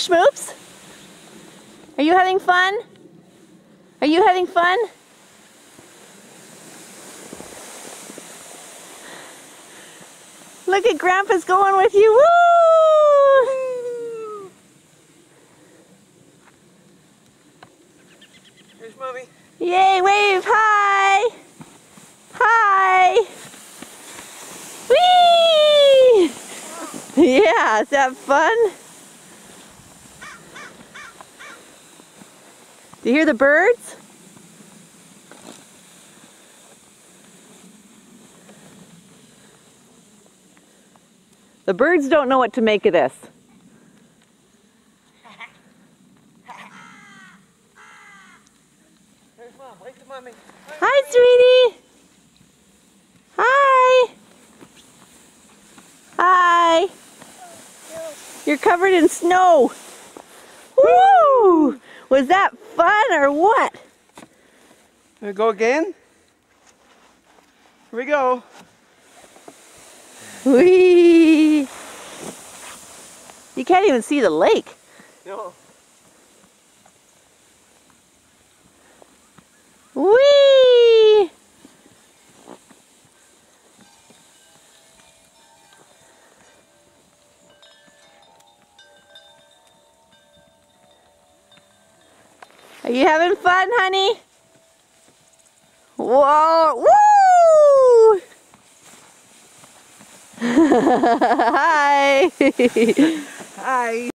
Schmoops? Are you having fun? Are you having fun? Look at Grandpa's going with you. Woo! Here's Mommy. Yay, wave, hi! Hi! Whee! Yeah, is that fun? Do you hear the birds? The birds don't know what to make of this. Here's Mom. Wave to Mommy. Hi, sweetie. Hi. Hi. You're covered in snow. Woo! Was that fun or what? Here we go again. Here we go. Whee! You can't even see the lake. No. Whee! Are you having fun, honey? Whoa! Woo! Hi! Hi.